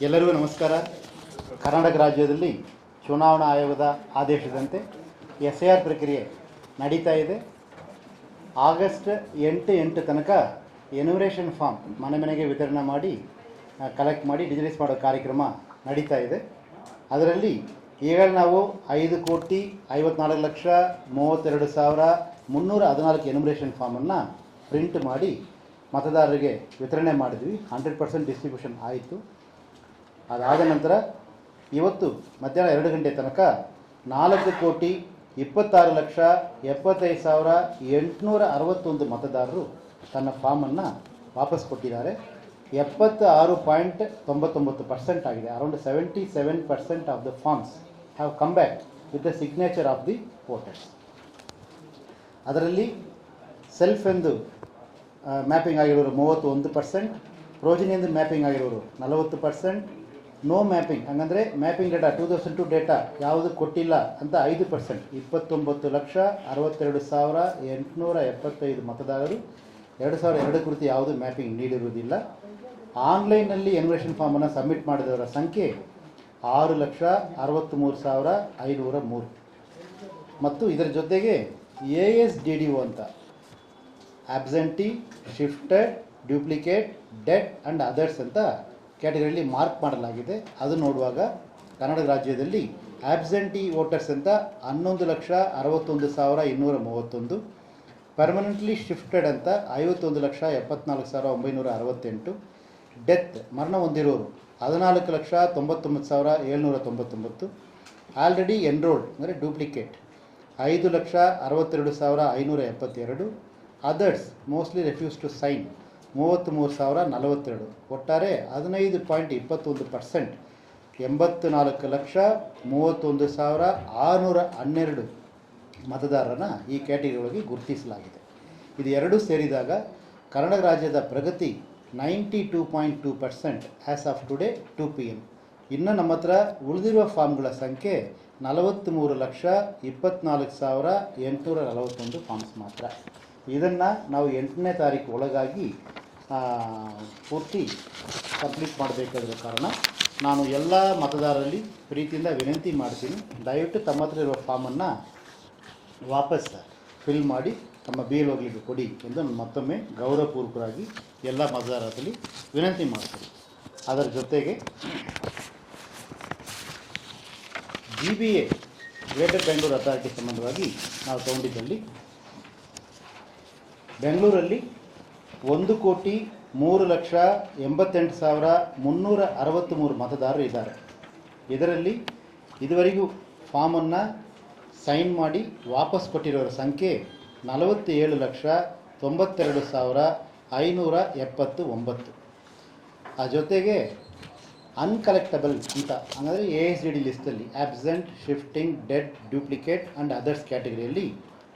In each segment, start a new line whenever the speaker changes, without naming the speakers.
ಎಲ್ಲರಿಗೂ ನಮಸ್ಕಾರ. ಕರ್ನಾಟಕ ರಾಜ್ಯದಲ್ಲಿ ಚುನಾವಣಾ ಆಯೋಗದ ಆದೇಶದಂತೆ SIR ಪ್ರಕ್ರಿಯೆ ನಡೀತಾ ಇದೆ. ಆಗಸ್ಟ್ 8 ತನಕ ಎನ್ಯುಮರೇಷನ್ ಫಾರ್ಮ್ ಮನೆಗೆ ವಿತರಣೆ ಮಾಡಿ ಕಲೆಕ್ಟ್ ಮಾಡಿ ಡಿಜಿಟೈಸ್ ಮಾಡೋ ಕಾರ್ಯಕ್ರಮ ನಡೀತಾ ಇದೆ. ಅದರಲ್ಲಿ ಈಗ ನಾವು 5,54,32,314 ಎನ್ಯುಮರೇಷನ್ ಫಾರ್ಮನ್ನು ಪ್ರಿಂಟ್ ಮಾಡಿ ಮತದಾರರಿಗೆ ವಿತರಣೆ ಮಾಡಿದ್ವಿ. 100% ಡಿಸ್ಟ್ರಿಬ್ಯೂಷನ್ ಆಯಿತು. ಅದಾದ ನಂತರ ಇವತ್ತು ಮಧ್ಯಾಹ್ನ 2 ಗಂಟೆ ತನಕ 4,75,75,861 ಮತದಾರರು ತನ್ನ ಫಾರ್ಮನ್ನು ವಾಪಸ್ ಕೊಟ್ಟಿದ್ದಾರೆ. 76.99% ಆಗಿದೆ. Around 77% of the forms have come back with the signature of the voters. ಅದರಲ್ಲಿ ಸೆಲ್ಫ್ ಎಂದು ಮ್ಯಾಪಿಂಗ್ ಆಗಿರೋರು 31%, ಪ್ರೋಜನಿ ಎಂದು ಮ್ಯಾಪಿಂಗ್ ಆಗಿರೋರು 40%, ನೋ ಮ್ಯಾಪಿಂಗ್ ಹಂಗಂದರೆ ಮ್ಯಾಪಿಂಗ್ ಡೇಟಾ 2002 ಡೇಟಾ ಯಾವುದು ಕೊಟ್ಟಿಲ್ಲ ಅಂತ 5%, 29,62,875 ಮತದಾರರು 2002 ಕುರಿತು ಯಾವುದು ಮ್ಯಾಪಿಂಗ್ ನೀಡಿರುವುದಿಲ್ಲ. ಆನ್ಲೈನ್ನಲ್ಲಿ ಎನ್ಯುಮರೇಷನ್ ಫಾರ್ಮನ್ನು ಸಬ್ಮಿಟ್ ಮಾಡಿದವರ ಸಂಖ್ಯೆ 6,63,503 ಮತ್ತು ಇದರ ಜೊತೆಗೆ ASDDO ಅಂತ absentee, shifted, duplicate, dead and others ಅಂತ ಕ್ಯಾಟಗರಿಯಲ್ಲಿ ಮಾರ್ಕ್ ಮಾಡಲಾಗಿದೆ. ಅದು ನೋಡುವಾಗ ಕರ್ನಾಟಕ ರಾಜ್ಯದಲ್ಲಿ ಆಬ್ಸೆಂಟಿ ವೋಟರ್ಸ್ ಅಂತ 11,61,231, ಪರ್ಮನೆಂಟ್ಲಿ ಶಿಫ್ಟೆಡ್ ಅಂತ 51,74,968, ಡೆತ್ ಮರಣ ಹೊಂದಿರೋರು 14,99,799, ಆಲ್ರೆಡಿ ಎನ್ರೋಲ್ಡ್ ಅಂದರೆ duplicate 5,62,572, others mostly refuse to sign 33,042, ಒಟ್ಟಾರೆ 15.21%, 84,31,612 ಮತದಾರರನ್ನು ಈ ಕ್ಯಾಟಗರಿ ಒಳಗೆ ಗುರುತಿಸಲಾಗಿದೆ. ಇದು ಎರಡೂ ಸೇರಿದಾಗ ಕರ್ನಾಟಕ ರಾಜ್ಯದ ಪ್ರಗತಿ 92.2% ಆ್ಯಸ್ ಆಫ್ ಟುಡೇ 2 PM. ಇನ್ನು ನಮ್ಮ ಹತ್ರ ಉಳಿದಿರುವ ಫಾರ್ಮ್ಗಳ ಸಂಖ್ಯೆ 43,24,841 ಫಾರ್ಮ್ಸ್ ಮಾತ್ರ. ಇದನ್ನು ನಾವು 8ನೇ ತಾರೀಕು ಒಳಗಾಗಿ ಪೂರ್ತಿ ಕಂಪ್ಲೀಟ್ ಮಾಡಬೇಕಾದ ಕಾರಣ ನಾನು ಎಲ್ಲ ಮತದಾರರಲ್ಲಿ ಪ್ರೀತಿಯಿಂದ ವಿನಂತಿ ಮಾಡ್ತೀನಿ, ದಯವಿಟ್ಟು ತಮ್ಮ ಹತ್ರ ಇರುವ ಫಾರ್ಮನ್ನು ವಾಪಸ್ ಫಿಲ್ ಮಾಡಿ ತಮ್ಮ BLOಗಳಿಗೆ ಕೊಡಿ ಎಂದು ನಾನು ಮತ್ತೊಮ್ಮೆ ಗೌರವಪೂರ್ವಕವಾಗಿ ಎಲ್ಲ ಮತದಾರರಲ್ಲಿ ವಿನಂತಿ ಮಾಡ್ತೀನಿ. ಅದರ ಜೊತೆಗೆ GBA ಗ್ರೇಟರ್ ಬೆಂಗಳೂರು ಅಥಾರಿಟಿ ಸಂಬಂಧವಾಗಿ ನಾವು ತಗೊಂಡಿದ್ದಲ್ಲಿ ಬೆಂಗಳೂರಲ್ಲಿ 1,03,88,363 ಮತದಾರರು ಇದ್ದಾರೆ. ಇದರಲ್ಲಿ ಇದುವರೆಗೂ ಫಾರ್ಮನ್ನು ಸೈನ್ ಮಾಡಿ ವಾಪಸ್ ಕೊಟ್ಟಿರೋರ ಸಂಖ್ಯೆ 47,92,579. ಆ ಜೊತೆಗೆ ಅನ್ಕಲೆಕ್ಟಬಲ್ ಅಂತ ಅಂದರೆ ASDD ಲಿಸ್ಟಲ್ಲಿ absent, shifting, dead, duplicate and others ಕ್ಯಾಟಗರಿಯಲ್ಲಿ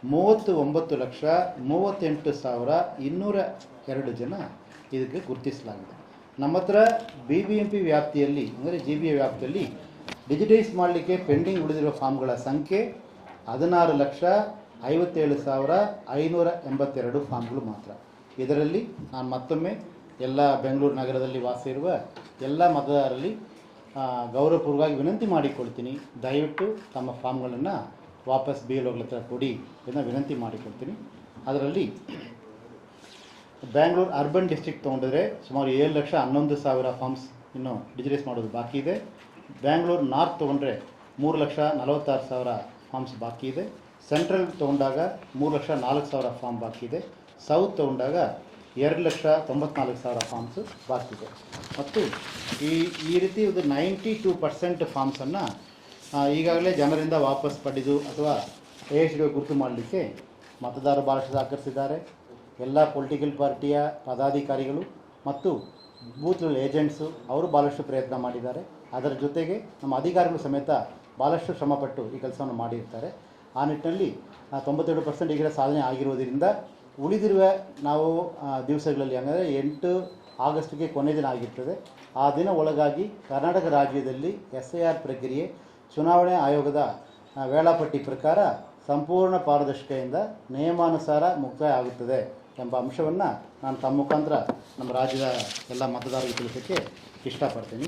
39,38,202 ಜನ ಇದಕ್ಕೆ ಗುರುತಿಸಲಾಗಿದೆ. ನಮ್ಮ ಹತ್ರ BBMP ವ್ಯಾಪ್ತಿಯಲ್ಲಿ ಅಂದರೆ GBA ವ್ಯಾಪ್ತಿಯಲ್ಲಿ ಡಿಜಿಟೈಸ್ ಮಾಡಲಿಕ್ಕೆ ಪೆಂಡಿಂಗ್ ಉಳಿದಿರುವ ಫಾರ್ಮ್ಗಳ ಸಂಖ್ಯೆ 16,57,582 ಫಾರ್ಮ್ಗಳು ಮಾತ್ರ. ಇದರಲ್ಲಿ ನಾನು ಮತ್ತೊಮ್ಮೆ ಎಲ್ಲ ಬೆಂಗಳೂರು ನಗರದಲ್ಲಿ ವಾಸ ಇರುವ ಎಲ್ಲ ಮತದಾರರಲ್ಲಿ ಗೌರವಪೂರ್ವವಾಗಿ ವಿನಂತಿ ಮಾಡಿಕೊಳ್ತೀನಿ, ದಯವಿಟ್ಟು ತಮ್ಮ ಫಾರ್ಮ್ಗಳನ್ನು ವಾಪಸ್ BLOಗಳ ಹತ್ರ ಕೊಡಿ ಎಂದು ವಿನಂತಿ ಮಾಡಿಕೊಳ್ತೀನಿ. ಅದರಲ್ಲಿ ಬ್ಯಾಂಗ್ಳೂರು ಅರ್ಬನ್ ಡಿಸ್ಟ್ರಿಕ್ಟ್ ತೊಗೊಂಡಿದ್ರೆ ಸುಮಾರು 7,11,000 ಫಾರ್ಮ್ಸ್ ಇನ್ನೂ ಡಿಜಿಟೈಸ್ ಮಾಡೋದು ಬಾಕಿ ಇದೆ. ಬ್ಯಾಂಗ್ಳೂರು ನಾರ್ತ್ ತೊಗೊಂಡ್ರೆ 3,46,000 ಫಾರ್ಮ್ಸ್ ಬಾಕಿ ಇದೆ. ಸೆಂಟ್ರಲ್ ತೊಗೊಂಡಾಗ 3,04,000 ಫಾರ್ಮ್ ಬಾಕಿ ಇದೆ. ಸೌತ್ ತೊಗೊಂಡಾಗ 2,94,000 ಫಾರ್ಮ್ಸ್ ಬಾಕಿ ಇದೆ. ಮತ್ತು ಈ ರೀತಿ ಒಂದು 92% ಫಾರ್ಮ್ಸನ್ನು ಈಗಾಗಲೇ ಜನರಿಂದ ವಾಪಸ್ ಪಡೆದು ಅಥವಾ ASDD ಗುರುತು ಮಾಡಲಿಕ್ಕೆ ಮತದಾರರು ಭಾಳಷ್ಟು ಸಹಕರಿಸಿದ್ದಾರೆ. ಎಲ್ಲ ಪೊಲಿಟಿಕಲ್ ಪಾರ್ಟಿಯ ಪದಾಧಿಕಾರಿಗಳು ಮತ್ತು ಬೂತ್ ಏಜೆಂಟ್ಸು ಅವರು ಭಾಳಷ್ಟು ಪ್ರಯತ್ನ ಮಾಡಿದ್ದಾರೆ. ಅದರ ಜೊತೆಗೆ ನಮ್ಮ ಅಧಿಕಾರಿಗಳು ಸಮೇತ ಭಾಳಷ್ಟು ಶ್ರಮಪಟ್ಟು ಈ ಕೆಲಸವನ್ನು ಮಾಡಿರ್ತಾರೆ. ಆ ನಿಟ್ಟಿನಲ್ಲಿ 97% ಈಗಿನ ಸಾಧನೆ ಆಗಿರುವುದರಿಂದ ಉಳಿದಿರುವ ನಾವು ದಿವಸಗಳಲ್ಲಿ ಅಂದರೆ 8 ಆಗಸ್ಟ್ಗೆ ಕೊನೆ ದಿನ ಆಗಿರ್ತದೆ. ಆ ದಿನ ಒಳಗಾಗಿ ಕರ್ನಾಟಕ ರಾಜ್ಯದಲ್ಲಿ SIR ಪ್ರಕ್ರಿಯೆ ಚುನಾವಣೆ ಆಯೋಗದ ವೇಳಾಪಟ್ಟಿ ಪ್ರಕಾರ ಸಂಪೂರ್ಣ ಪಾರದರ್ಶಕತೆಯಿಂದ ನಿಯಮಾನುಸಾರ ಮುಕ್ತಾಯ ಆಗುತ್ತದೆ ಎಂಬ ಅಂಶವನ್ನು ನಾನು ತಮ್ಮ ಮುಖಾಂತರ ನಮ್ಮ ರಾಜ್ಯದ ಎಲ್ಲ ಮತದಾರರಿಗೆ ತಿಳಿಸೋಕ್ಕೆ ಇಷ್ಟಪಡ್ತೀನಿ.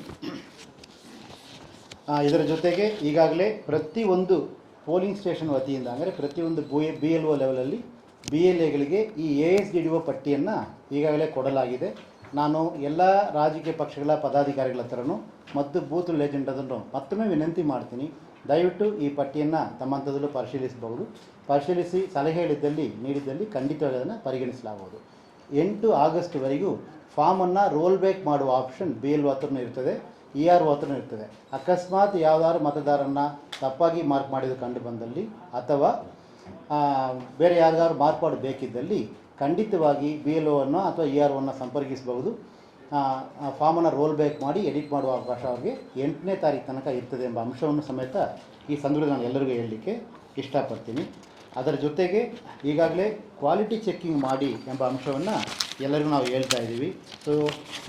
ಇದರ ಜೊತೆಗೆ ಈಗಾಗಲೇ ಪ್ರತಿಯೊಂದು ಪೋಲಿಂಗ್ ಸ್ಟೇಷನ್ ವತಿಯಿಂದ ಅಂದರೆ ಪ್ರತಿಯೊಂದು BLO ಲೆವೆಲಲ್ಲಿ BLAಗಳಿಗೆ ಈ ASDDO ಪಟ್ಟಿಯನ್ನು ಈಗಾಗಲೇ ಕೊಡಲಾಗಿದೆ. ನಾನು ಎಲ್ಲ ರಾಜಕೀಯ ಪಕ್ಷಗಳ ಪದಾಧಿಕಾರಿಗಳ ಹತ್ರನೂ ಮತ್ತು ಬೂತ್ ಏಜೆಂಟ್ ಅದನ್ನು ಮತ್ತೊಮ್ಮೆ ವಿನಂತಿ ಮಾಡ್ತೀನಿ, ದಯವಿಟ್ಟು ಈ ಪಟ್ಟಿಯನ್ನು ತಮ್ಮ ಹಂತದಲ್ಲೂ ಪರಿಶೀಲಿಸಬಹುದು. ಪರಿಶೀಲಿಸಿ ಸಲಹೆ ನೀಡಿದ್ದಲ್ಲಿ ಖಂಡಿತವಾಗಿ ಅದನ್ನು ಪರಿಗಣಿಸಲಾಗುವುದು. 8 ಆಗಸ್ಟ್ವರೆಗೂ ಫಾರ್ಮನ್ನು ರೋಲ್ ಬ್ಯಾಕ್ ಮಾಡುವ ಆಪ್ಷನ್ BLO ಹತ್ರನೂ ಇರ್ತದೆ, ERO ಹತ್ರನೂ ಇರ್ತದೆ. ಅಕಸ್ಮಾತ್ ಯಾವುದಾದ್ರು ಮತದಾರನ್ನು ತಪ್ಪಾಗಿ ಮಾರ್ಕ್ ಮಾಡಿದ್ದು ಕಂಡು ಬಂದಲ್ಲಿ ಅಥವಾ ಬೇರೆ ಯಾರಿಗಾದ್ರು ಮಾರ್ಕ್ ಮಾಡಬೇಕಿದ್ದಲ್ಲಿ ಖಂಡಿತವಾಗಿ BLOವನ್ನು ಅಥವಾ EROವನ್ನು ಸಂಪರ್ಕಿಸಬಹುದು. ಫಾರ್ಮನ್ನು ರೋಲ್ ಬ್ಯಾಕ್ ಮಾಡಿ ಎಡಿಟ್ ಮಾಡುವ ಅವಕಾಶ ಅವರಿಗೆ 8ನೇ ತಾರೀಕು ತನಕ ಇರ್ತದೆ ಎಂಬ ಅಂಶವನ್ನು ಸಮೇತ ಈ ಸಂದರ್ಭದಲ್ಲಿ ನಾನು ಎಲ್ಲರಿಗೂ ಹೇಳಲಿಕ್ಕೆ ಇಷ್ಟಪಡ್ತೀನಿ. ಅದರ ಜೊತೆಗೆ ಈಗಾಗಲೇ ಕ್ವಾಲಿಟಿ ಚೆಕ್ಕಿಂಗ್ ಮಾಡಿ ಎಂಬ ಅಂಶವನ್ನು ಎಲ್ಲರಿಗೂ ನಾವು ಹೇಳ್ತಾ ಇದ್ದೀವಿ. ಸೊ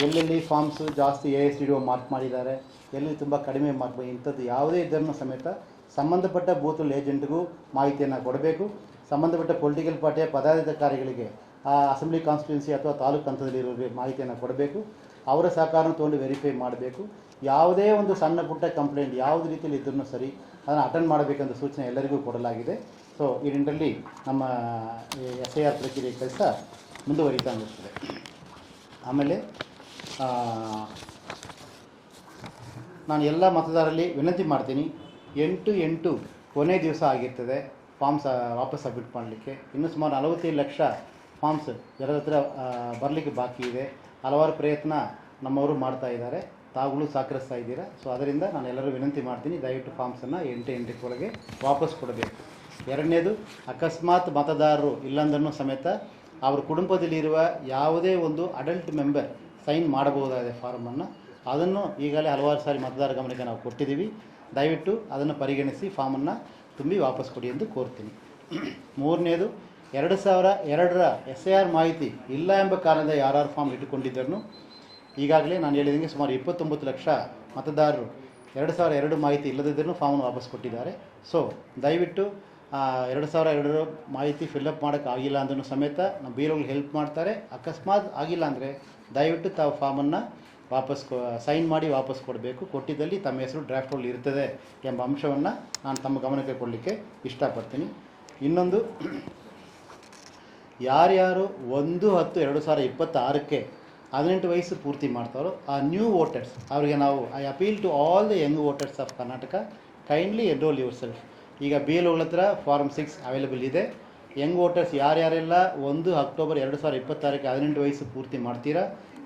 ಎಲ್ಲೆಲ್ಲಿ ಫಾರ್ಮ್ಸ್ ಜಾಸ್ತಿ ASDDO ಮಾರ್ಕ್ ಮಾಡಿದ್ದಾರೆ, ಎಲ್ಲಿ ತುಂಬ ಕಡಿಮೆ ಮಾರ್ಕ್ ಇಂಥದ್ದು ಯಾವುದೇ ಇದನ್ನು ಸಮೇತ ಸಂಬಂಧಪಟ್ಟ ಬೂತ್ ಏಜೆಂಟ್ಗೂ ಮಾಹಿತಿಯನ್ನು ಕೊಡಬೇಕು. ಸಂಬಂಧಪಟ್ಟ ಪೊಲಿಟಿಕಲ್ ಪಾರ್ಟಿಯ ಪದಾಧಿಕಾರಿಗಳಿಗೆ ಅಸೆಂಬ್ಲಿ ಕಾನ್ಸ್ಟಿಟ್ಯೂನ್ಸಿ ಅಥವಾ ತಾಲೂಕು ಹಂತದಲ್ಲಿರೋ ಮಾಹಿತಿಯನ್ನು ಕೊಡಬೇಕು. ಅವರ ಸಹಕಾರನ ತೊಗೊಂಡು ವೆರಿಫೈ ಮಾಡಬೇಕು. ಯಾವುದೇ ಒಂದು ಸಣ್ಣ ಪುಟ್ಟ ಕಂಪ್ಲೇಂಟ್ ಯಾವುದೇ ರೀತಿಯಲ್ಲಿ ಇದ್ರೂ ಸರಿ ಅದನ್ನು ಅಟೆಂಡ್ ಮಾಡಬೇಕಂತ ಸೂಚನೆ ಎಲ್ಲರಿಗೂ ಕೊಡಲಾಗಿದೆ. ಸೊ ಈ ನಿಟ್ಟಿನಲ್ಲಿ ನಮ್ಮ SIR ಪ್ರಕ್ರಿಯೆ ಕೆಲಸ ಮುಂದುವರಿತಾ ಇರ್ತದೆ. ಆಮೇಲೆ ನಾನು ಎಲ್ಲ ಮತದಾರರಲ್ಲಿ ವಿನಂತಿ ಮಾಡ್ತೀನಿ, 8/8 ಕೊನೆ ದಿವಸ ಆಗಿರ್ತದೆ ಫಾರ್ಮ್ಸ್ ವಾಪಸ್ ಸಬ್ಮಿಟ್ ಮಾಡಲಿಕ್ಕೆ. ಇನ್ನೂ ಸುಮಾರು 45 ಲಕ್ಷ ಫಾರ್ಮ್ಸ್ ಎಲ್ಲರ ಹತ್ರ ಬರಲಿಕ್ಕೆ ಬಾಕಿ ಇದೆ. ಹಲವಾರು ಪ್ರಯತ್ನ ನಮ್ಮವರು ಮಾಡ್ತಾ ಇದ್ದಾರೆ, ತಾವುಗಳು ಸಹಕರಿಸ್ತಾ ಇದ್ದೀರಾ. ಸೊ ಅದರಿಂದ ನಾನು ಎಲ್ಲರೂ ವಿನಂತಿ ಮಾಡ್ತೀನಿ, ದಯವಿಟ್ಟು ಫಾರ್ಮ್ಸನ್ನು 8/8 ವಾಪಸ್ ಕೊಡಬೇಕು. ಎರಡನೇದು, ಅಕಸ್ಮಾತ್ ಮತದಾರರು ಇಲ್ಲಂದನ್ನು ಸಮೇತ ಅವ್ರ ಕುಟುಂಬದಲ್ಲಿರುವ ಯಾವುದೇ ಒಂದು ಅಡಲ್ಟ್ ಮೆಂಬರ್ ಸೈನ್ ಮಾಡಬಹುದಾದ ಫಾರ್ಮನ್ನು ಅದನ್ನು ಈಗಲೇ ಹಲವಾರು ಸಾರಿ ಮತದಾರ ಗಮನಕ್ಕೆ ನಾವು ಕೊಟ್ಟಿದ್ದೀವಿ. ದಯವಿಟ್ಟು ಅದನ್ನು ಪರಿಗಣಿಸಿ ಫಾರ್ಮನ್ನು ತುಂಬಿ ವಾಪಸ್ ಕೊಡಿ ಎಂದು ಕೋರ್ತೀನಿ. ಮೂರನೇದು, 2002ರ SIR ಮಾಹಿತಿ ಇಲ್ಲ ಎಂಬ ಕಾರಣದ ಯಾರು ಫಾರ್ಮ್ ಇಟ್ಟುಕೊಂಡಿದ್ದನ್ನು ಈಗಾಗಲೇ ನಾನು ಹೇಳಿದಂಗೆ ಸುಮಾರು 29 ಲಕ್ಷ ಮತದಾರರು 2002 ಮಾಹಿತಿ ಇಲ್ಲದಿದ್ದರೂ ಫಾರ್ಮನ್ನು ವಾಪಸ್ ಕೊಟ್ಟಿದ್ದಾರೆ. ಸೊ ದಯವಿಟ್ಟು 2002 ಮಾಹಿತಿ ಫಿಲ್ಲಪ್ ಮಾಡೋಕ್ಕಾಗಿಲ್ಲ ಅಂದ್ರೂ ಸಮೇತ ನಮ್ಮ BLOಗಳು ಹೆಲ್ಪ್ ಮಾಡ್ತಾರೆ. ಅಕಸ್ಮಾತ್ ಆಗಿಲ್ಲ ಅಂದರೆ ದಯವಿಟ್ಟು ತಾವು ಫಾರ್ಮನ್ನು ವಾಪಸ್ ಸೈನ್ ಮಾಡಿ ವಾಪಸ್ ಕೊಡಬೇಕು. ಕೊಟ್ಟಿದ್ದಲ್ಲಿ ತಮ್ಮ ಹೆಸರು ಡ್ರಾಫ್ಟ್ ರೋಲ್ ಇರ್ತದೆ ಎಂಬ ಅಂಶವನ್ನು ನಾನು ತಮ್ಮ ಗಮನಕ್ಕೆ ಕೊಡಲಿಕ್ಕೆ ಇಷ್ಟಪಡ್ತೀನಿ. ಇನ್ನೊಂದು, ಯಾರ್ಯಾರು 1/10/2026ಕ್ಕೆ 18 ವಯಸ್ಸು ಪೂರ್ತಿ ಮಾಡ್ತಾರೋ ಆ ನ್ಯೂ ವೋಟರ್ಸ್ ಅವರಿಗೆ ನಾವು I appeal to all the young voters of Karnataka, kindly enrol yourself. ಈಗ BLOಗಳ ಹತ್ರ ಫಾರ್ಮ್ 6 ಅವೈಲೇಬಲ್ ಇದೆ. ಯಂಗ್ ವೋಟರ್ಸ್ ಯಾರ್ಯಾರೆಲ್ಲ 1 ಅಕ್ಟೋಬರ್ 2026ಕ್ಕೆ 18 ವಯಸ್ಸು ಪೂರ್ತಿ ಮಾಡ್ತೀರಾ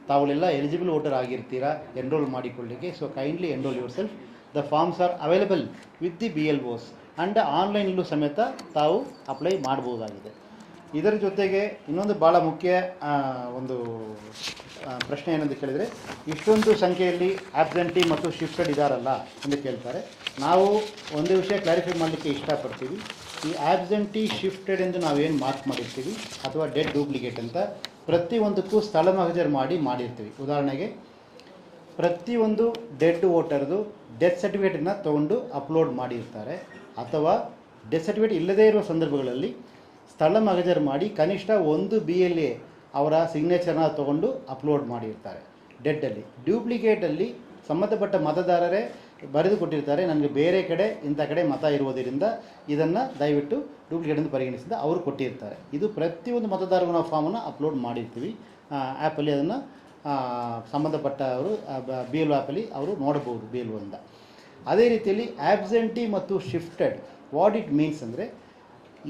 ತಾವುಗಳೆಲ್ಲ ಎಲಿಜಿಬಲ್ ವೋಟರ್ ಆಗಿರ್ತೀರಾ ಎನ್ರೋಲ್ ಮಾಡಿಕೊಳ್ಳಿಕ್ಕೆ. So kindly enrol yourself. The forms are available with the BLOs and ಆನ್ಲೈನಲ್ಲೂ ಸಮೇತ ತಾವು ಅಪ್ಲೈ ಮಾಡ್ಬೋದಾಗಿದೆ. ಇದರ ಜೊತೆಗೆ ಇನ್ನೊಂದು ಭಾಳ ಮುಖ್ಯ ಒಂದು ಪ್ರಶ್ನೆ ಏನಂತ ಕೇಳಿದರೆ, ಇಷ್ಟೊಂದು ಸಂಖ್ಯೆಯಲ್ಲಿ ಆಬ್ಸೆಂಟಿ ಮತ್ತು ಶಿಫ್ಟೆಡ್ ಇದ್ದಾರಲ್ಲ ಎಂದು ಕೇಳ್ತಾರೆ. ನಾವು ಒಂದು ವಿಷಯ ಕ್ಲಾರಿಫೈ ಮಾಡಲಿಕ್ಕೆ ಇಷ್ಟಪಡ್ತೀವಿ. ಈ ಆಬ್ಸೆಂಟಿ ಶಿಫ್ಟೆಡ್ ಎಂದು ನಾವೇನು ಮಾರ್ಕ್ ಮಾಡಿರ್ತೀವಿ ಅಥವಾ ಡೆಡ್ ಡೂಪ್ಲಿಕೇಟ್ ಅಂತ ಪ್ರತಿಯೊಂದಕ್ಕೂ ಸ್ಥಳ ಮಹಜರ್ ಮಾಡಿರ್ತೀವಿ. ಉದಾಹರಣೆಗೆ ಪ್ರತಿಯೊಂದು ಡೆಡ್ ವೋಟರ್ದು ಡೆತ್ ಸರ್ಟಿಫಿಕೇಟನ್ನು ತೊಗೊಂಡು ಅಪ್ಲೋಡ್ ಮಾಡಿರ್ತಾರೆ, ಅಥವಾ ಡೆತ್ ಸರ್ಟಿಫಿಕೇಟ್ ಇಲ್ಲದೇ ಇರುವ ಸಂದರ್ಭಗಳಲ್ಲಿ ಸ್ಥಳ ಮಹಜರ್ ಮಾಡಿ ಕನಿಷ್ಠ ಒಂದು BLA ಅವರ ಸಿಗ್ನೇಚರ್ನ ತೊಗೊಂಡು ಅಪ್ಲೋಡ್ ಮಾಡಿರ್ತಾರೆ ಡೆಡ್ಡಲ್ಲಿ. ಡ್ಯೂಪ್ಲಿಕೇಟಲ್ಲಿ ಸಂಬಂಧಪಟ್ಟ ಮತದಾರರೇ ಬರೆದು ಕೊಟ್ಟಿರ್ತಾರೆ, ನನಗೆ ಬೇರೆ ಕಡೆ ಇಂಥ ಕಡೆ ಮತ ಇರುವುದರಿಂದ ಇದನ್ನು ದಯವಿಟ್ಟು ಡೂಪ್ಲಿಕೇಟ್ ಎಂದು ಪರಿಗಣಿಸಿದ ಅವರು ಕೊಟ್ಟಿರ್ತಾರೆ. ಇದು ಪ್ರತಿಯೊಂದು ಮತದಾರರು ನಾವು ಫಾರ್ಮನ್ನು ಅಪ್ಲೋಡ್ ಮಾಡಿರ್ತೀವಿ ಆ್ಯಪಲ್ಲಿ. ಅದನ್ನು ಸಂಬಂಧಪಟ್ಟವರು BLO ಆ್ಯಪಲ್ಲಿ ಅವರು ನೋಡಬಹುದು BLOಯಿಂದ. ಅದೇ ರೀತಿಯಲ್ಲಿ ಆಬ್ಸೆಂಟಿ ಮತ್ತು ಶಿಫ್ಟೆಡ್ ವಾಟ್ ಇಟ್ ಮೀನ್ಸ್ ಅಂದರೆ,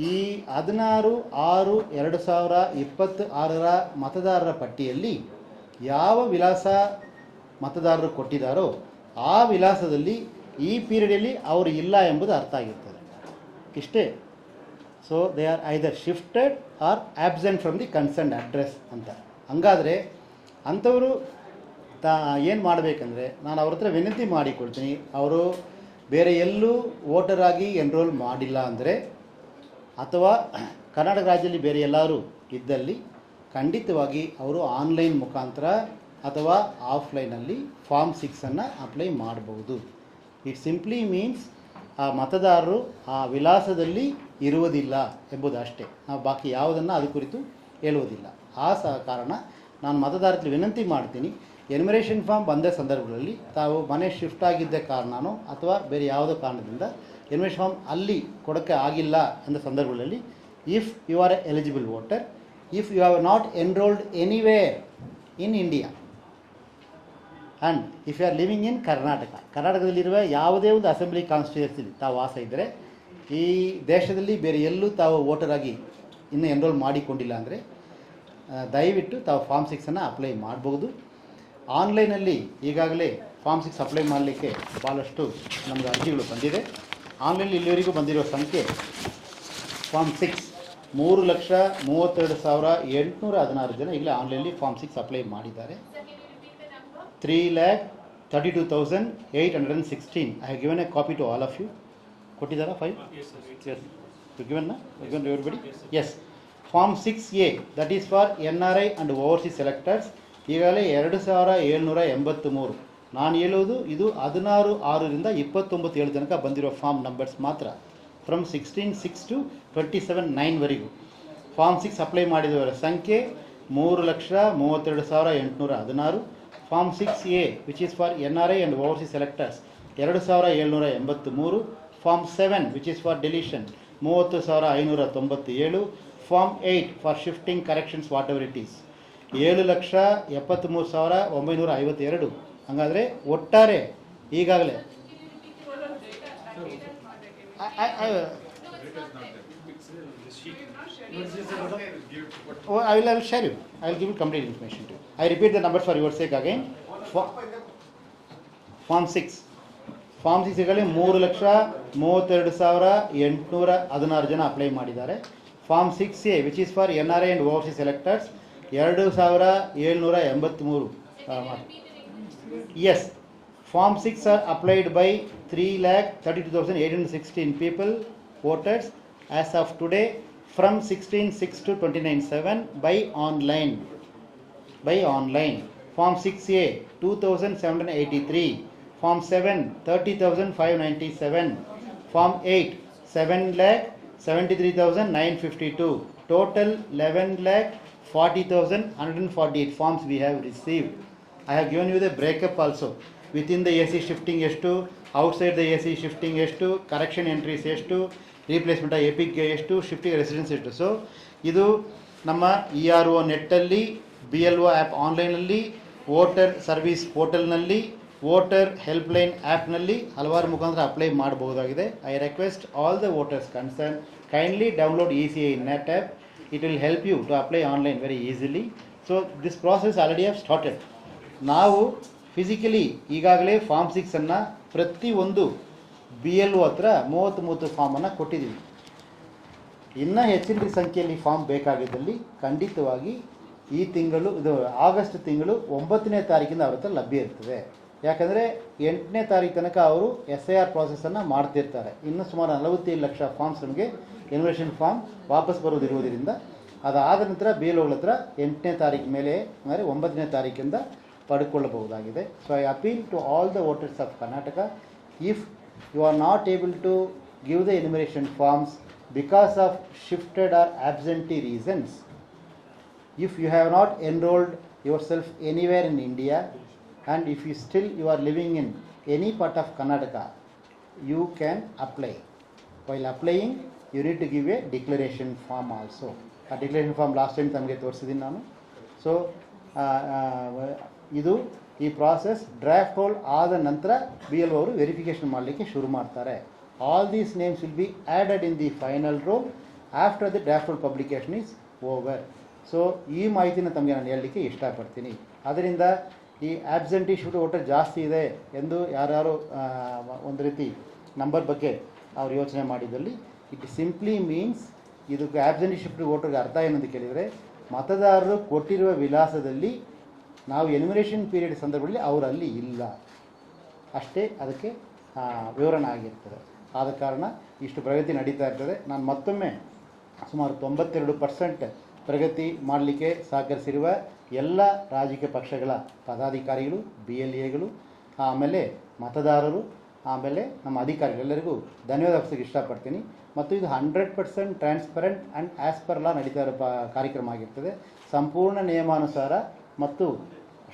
ಈ 16/6/2026ರ ಮತದಾರರ ಪಟ್ಟಿಯಲ್ಲಿ ಯಾವ ವಿಳಾಸ ಮತದಾರರು ಕೊಟ್ಟಿದ್ದಾರೋ ಆ ವಿಳಾಸದಲ್ಲಿ ಈ ಪೀರಿಯಡಲ್ಲಿ ಅವರು ಇಲ್ಲ ಎಂಬುದು ಅರ್ಥ ಆಗಿರ್ತದೆ ಇಷ್ಟೇ. So they are either shifted or absent from the concerned address ಅಂತ. ಹಂಗಾದರೆ ಅಂಥವರು ಏನು ಮಾಡಬೇಕಂದ್ರೆ, ನಾನು ಅವ್ರ ಹತ್ರ ವಿನಂತಿ ಮಾಡಿಕೊಳ್ತೀನಿ, ಅವರು ಬೇರೆ ಎಲ್ಲೂ ವೋಟರ್ ಆಗಿ ಎನ್ರೋಲ್ ಮಾಡಿಲ್ಲ ಅಂದರೆ ಅಥವಾ ಕರ್ನಾಟಕ ರಾಜ್ಯದಲ್ಲಿ ಬೇರೆ ಎಲ್ಲರೂ ಇದ್ದಲ್ಲಿ ಖಂಡಿತವಾಗಿ ಅವರು ಆನ್ಲೈನ್ ಮುಖಾಂತರ ಅಥವಾ ಆಫ್ಲೈನಲ್ಲಿ ಫಾರ್ಮ್ 6 ಅಪ್ಲೈ ಮಾಡಬಹುದು. ಇಟ್ ಸಿಂಪ್ಲಿ ಮೀನ್ಸ್ ಆ ಮತದಾರರು ಆ ವಿಳಾಸದಲ್ಲಿ ಇರುವುದಿಲ್ಲ ಎಂಬುದು ಅಷ್ಟೇ. ನಾವು ಬಾಕಿ ಯಾವುದನ್ನು ಅದು ಕುರಿತು ಹೇಳುವುದಿಲ್ಲ. ಆ ಕಾರಣ ನಾನು ಮತದಾರರಲ್ಲಿ ವಿನಂತಿ ಮಾಡ್ತೀನಿ, ಎನ್ಯುಮರೇಷನ್ ಫಾರ್ಮ್ ಬಂದ ಸಂದರ್ಭಗಳಲ್ಲಿ ತಾವು ಮನೆ ಶಿಫ್ಟ್ ಆಗಿದ್ದ ಕಾರಣನೋ ಅಥವಾ ಬೇರೆ ಯಾವುದೋ ಕಾರಣದಿಂದ ಎನ್ಯುಮರೇಷನ್ ಫಾರ್ಮ್ ಅಲ್ಲಿ ಕೊಡೋಕ್ಕೆ ಆಗಿಲ್ಲ ಅಂದ ಸಂದರ್ಭಗಳಲ್ಲಿ, if you are a eligible voter, if you have not enrolled anywhere in India and if you are living in ಕರ್ನಾಟಕದಲ್ಲಿರುವ ಯಾವುದೇ ಒಂದು ಅಸೆಂಬ್ಲಿ ಕಾನ್ಸ್ಟಿಟ್ಯೂನ್ಸಿಲಿ ತಾವು ವಾಸ ಇದ್ದರೆ, ಈ ದೇಶದಲ್ಲಿ ಬೇರೆ ಎಲ್ಲೂ ತಾವು ವೋಟರ್ ಆಗಿ ಇನ್ನೂ ಎನ್ರೋಲ್ ಮಾಡಿಕೊಂಡಿಲ್ಲ ಅಂದರೆ ದಯವಿಟ್ಟು ತಾವು ಫಾರ್ಮ್ 6 ಅಪ್ಲೈ ಮಾಡ್ಬೋದು. ಆನ್ಲೈನಲ್ಲಿ ಈಗಾಗಲೇ ಫಾರ್ಮ್ 6 ಅಪ್ಲೈ ಮಾಡಲಿಕ್ಕೆ ಭಾಳಷ್ಟು ನಮಗೆ ಅರ್ಜಿಗಳು ಬಂದಿದೆ. ಆನ್ಲೈನಲ್ಲಿ ಇಲ್ಲಿವರೆಗೂ ಬಂದಿರೋ ಸಂಖ್ಯೆ ಫಾರ್ಮ್ 6 3,32,816 ಜನ ಈಗಲೇ ಆನ್ಲೈನಲ್ಲಿ ಫಾರ್ಮ್ 6 ಅಪ್ಲೈ ಮಾಡಿದ್ದಾರೆ. 3,32,816. I have given a copy to all of you. ಕೊಟ್ಟಿದ್ದಾರಾ file? Yes, given everybody? Yes. Form 6A, that is for NRI and overseas selectors, ಈಗಾಗಲೇ 2,783. ನಾನು ಹೇಳೋದು ಇದು 16/6ರಿಂದ 29/7 ತನಕ ಬಂದಿರೋ ಫಾರ್ಮ್ ನಂಬರ್ಸ್ ಮಾತ್ರ, ಫ್ರಮ್ 16/6 to 27/9ವರೆಗೂ. ಫಾರ್ಮ್ 6 ಅಪ್ಲೈ ಮಾಡಿದವರ ಸಂಖ್ಯೆ 3,32,816. Form 6A which is for NRI and overseas selectors 2,783. Form 7 which is for deletion 30,597. Form 8 for shifting corrections what ever it is 7,73,952. ಹಾಗಾದರೆ ಒಟ್ಟಾರೆ ಈಗಾಗಲೇ I will share you. I will give you complete information to you. I repeat the numbers for your sake again. Form 6. Form 6 ಈಗಾಗಲೇ 3,32,816 ಜನ apply ಮಾಡಿದ್ದಾರೆ. Form 6A which is for NRI and overseas selectors 2,783. Yes, Form 6 are applied by 3,32,816 people, voters, as of today from 16/6 to 29/7 by online. Form 6A 2,783. Form 7 30,597. Form 8 7,73,952. Total 11,40,148 forms we have received. I have given you the breakup also. Within the AC shifting ಎಷ್ಟು, outside the AC shifting ಎಷ್ಟು, correction entries ಎಷ್ಟು, replacement EPIC ಎಷ್ಟು, shifting residence ಎಷ್ಟು. So ಇದು ನಮ್ಮ ERO ನೆಟ್ಟಲ್ಲಿ, BLO app ಆನ್ಲೈನಲ್ಲಿ, voter service ಪೋರ್ಟಲ್ನಲ್ಲಿ, ವೋಟರ್ ಹೆಲ್ಪ್ಲೈನ್ ಆ್ಯಪ್ನಲ್ಲಿ ಹಲವಾರು ಮುಖಾಂತರ ಅಪ್ಲೈ ಮಾಡಬಹುದಾಗಿದೆ. I request all the voters concern kindly download ECI net app. It will help you to apply online very easily. So this process already have started. ನಾವು physically ಈಗಾಗಲೇ form 6 ಪ್ರತಿಯೊಂದು BLO ಹತ್ರ 33 ಫಾರ್ಮನ್ನು ಕೊಟ್ಟಿದ್ದೀವಿ. ಇನ್ನೂ ಹೆಚ್ಚಿನ ಸಂಖ್ಯೆಯಲ್ಲಿ ಫಾರ್ಮ್ ಬೇಕಾಗಿದ್ದಲ್ಲಿ ಖಂಡಿತವಾಗಿ ಈ ತಿಂಗಳು, ಇದು ಆಗಸ್ಟ್ ತಿಂಗಳು 9ನೇ ತಾರೀಕಿಂದ ಅವ್ರ ಹತ್ರ ಲಭ್ಯ ಇರ್ತದೆ. ಯಾಕಂದರೆ 8ನೇ ತಾರೀಕು ತನಕ ಅವರು SIR ಪ್ರಾಸೆಸನ್ನು ಮಾಡ್ತಿರ್ತಾರೆ. ಇನ್ನೂ ಸುಮಾರು 47 ಲಕ್ಷ ಫಾರ್ಮ್ಸ್ ನಮಗೆ ಎನ್ಯುಮರೇಷನ್ ಫಾರ್ಮ್ ವಾಪಸ್ ಬರೋದಿರುವುದರಿಂದ ಅದಾದ ನಂತರ BLOಗಳ ಹತ್ರ 8ನೇ ತಾರೀಕು ಮೇಲೆ ಅಂದರೆ 9ನೇ ತಾರೀಕಿಂದ ಪಡ್ಕೊಳ್ಳಬಹುದಾಗಿದೆ. So I appeal to all the voters of Karnataka, if you are not able to give the enumeration forms because of shifted or absentee reasons, if you have not enrolled yourself anywhere in India and if you are living in any part of Karnataka, you can apply. While applying you need to give a declaration form also. A declaration form last time ತಮಗೆ ತೋರಿಸಿದ್ದೀನಿ ನಾನು. So ಇದು ಈ process draft roll ಆದ ನಂತರ BLO ಅವರು verification ಮಾಡಲಿಕ್ಕೆ ಶುರು ಮಾಡ್ತಾರೆ. All these names will be added in the final roll after the draft roll publication is over. So ಈ ಮಾಹಿತಿನ ತಮಗೆ ನಾನು ಹೇಳಲಿಕ್ಕೆ ಇಷ್ಟಪಡ್ತೀನಿ. ಅದರಿಂದ ಈ ಆಬ್ಸೆಂಟಿ ಶಿಫ್ಟ್ ವೋಟರ್ ಜಾಸ್ತಿ ಇದೆ ಎಂದು ಯಾರ್ಯಾರು ಒಂದು ರೀತಿ ನಂಬರ್ ಬಗ್ಗೆ ಅವ್ರು ಯೋಚನೆ ಮಾಡಿದಲ್ಲಿ, ಇಟ್ ಸಿಂಪ್ಲಿ ಮೀನ್ಸ್ ಇದಕ್ಕೆ ಆಬ್ಸೆಂಟಿ ಶಿಫ್ಟ್ ವೋಟರ್ಗೆ ಅರ್ಥ ಏನಂತ ಕೇಳಿದರೆ, ಮತದಾರರು ಕೊಟ್ಟಿರುವ ವಿಳಾಸದಲ್ಲಿ ನಾವು ಎನ್ಯುಮರೇಷನ್ ಪೀರಿಯಡ್ ಸಂದರ್ಭದಲ್ಲಿ ಅವರಲ್ಲಿ ಇಲ್ಲ, ಅಷ್ಟೇ ಅದಕ್ಕೆ ವಿವರಣೆ ಆಗಿರ್ತದೆ. ಆದ ಕಾರಣ ಇಷ್ಟು ಪ್ರಗತಿ ನಡೀತಾ ಇರ್ತದೆ. ನಾನು ಮತ್ತೊಮ್ಮೆ ಸುಮಾರು 92% ಪ್ರಗತಿ ಮಾಡಲಿಕ್ಕೆ ಸಹಕರಿಸಿರುವ ಎಲ್ಲ ರಾಜಕೀಯ ಪಕ್ಷಗಳ ಪದಾಧಿಕಾರಿಗಳು, BLAಗಳು, ಆಮೇಲೆ ಮತದಾರರು ಆಮೇಲೆ ನಮ್ಮ ಅಧಿಕಾರಿಗಳೆಲ್ಲರಿಗೂ ಧನ್ಯವಾದ ಅರ್ಪಿಸೋಕ್ಕೆ ಇಷ್ಟಪಡ್ತೀನಿ. ಮತ್ತು ಇದು 100% transparent and as per law ನಡೀತಾ ಇರೋ ಕಾರ್ಯಕ್ರಮ ಆಗಿರ್ತದೆ. ಸಂಪೂರ್ಣ ನಿಯಮಾನುಸಾರ ಮತ್ತು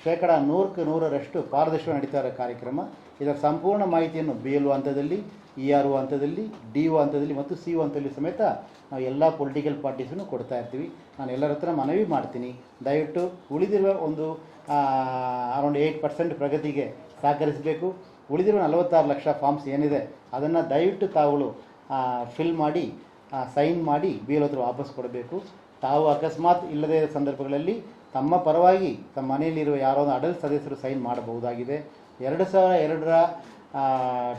100% ಪಾರದರ್ಶಕ ನಡೀತಾ ಇರೋ ಕಾರ್ಯಕ್ರಮ. ಇದರ ಸಂಪೂರ್ಣ ಮಾಹಿತಿಯನ್ನು BLO ಹಂತದಲ್ಲಿ, ERO ಹಂತದಲ್ಲಿ, DO ಹಂತದಲ್ಲಿ ಮತ್ತು CO ಹಂತದಲ್ಲಿ ಸಮೇತ ನಾವು ಎಲ್ಲ ಪೊಲಿಟಿಕಲ್ ಪಾರ್ಟೀಸನ್ನು ಕೊಡ್ತಾ ಇರ್ತೀವಿ. ನಾನು ಎಲ್ಲರ ಹತ್ರ ಮನವಿ ಮಾಡ್ತೀನಿ, ದಯವಿಟ್ಟು ಉಳಿದಿರುವ ಒಂದು ಅರೌಂಡ್ 8% ಪ್ರಗತಿಗೆ ಸಹಕರಿಸಬೇಕು. ಉಳಿದಿರುವ 46 ಲಕ್ಷ ಫಾರ್ಮ್ಸ್ ಏನಿದೆ ಅದನ್ನು ದಯವಿಟ್ಟು ತಾವುಗಳು ಫಿಲ್ ಮಾಡಿ ಸೈನ್ ಮಾಡಿ BLO ಹತ್ರ ವಾಪಸ್ ಕೊಡಬೇಕು. ತಾವು ಅಕಸ್ಮಾತ್ ಇಲ್ಲದೇ ಇರೋ ಸಂದರ್ಭಗಳಲ್ಲಿ ತಮ್ಮ ಪರವಾಗಿ ತಮ್ಮ ಮನೆಯಲ್ಲಿರುವ ಯಾರೋ ಒಂದು ಅಡಲ್ಟ್ ಸದಸ್ಯರು ಸೈನ್ ಮಾಡಬಹುದಾಗಿದೆ. 2002ರ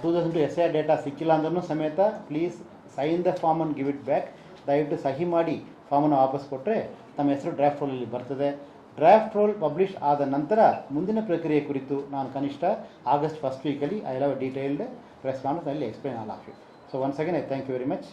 2002 SIR ಡೇಟಾ ಸಿಕ್ಕಿಲ್ಲ ಅಂದ್ರೂ ಸಮೇತ please sign the form and give it back. ದಯವಿಟ್ಟು ಸಹಿ ಮಾಡಿ ಫಾರ್ಮನ್ನು ವಾಪಸ್ ಕೊಟ್ಟರೆ ತಮ್ಮ ಹೆಸರು ಡ್ರಾಫ್ಟ್ ರೋಲಲ್ಲಿ ಬರ್ತದೆ. ಡ್ರಾಫ್ಟ್ ರೋಲ್ ಪಬ್ಲಿಷ್ ಆದ ನಂತರ ಮುಂದಿನ ಪ್ರಕ್ರಿಯೆ ಕುರಿತು ನಾನು ಕನಿಷ್ಠ ಆಗಸ್ಟ್ ಫಸ್ಟ್ ವೀಕಲ್ಲಿ I have a detailed press conference ಅಲ್ಲಿ explain all of you. So once again I thank you very much.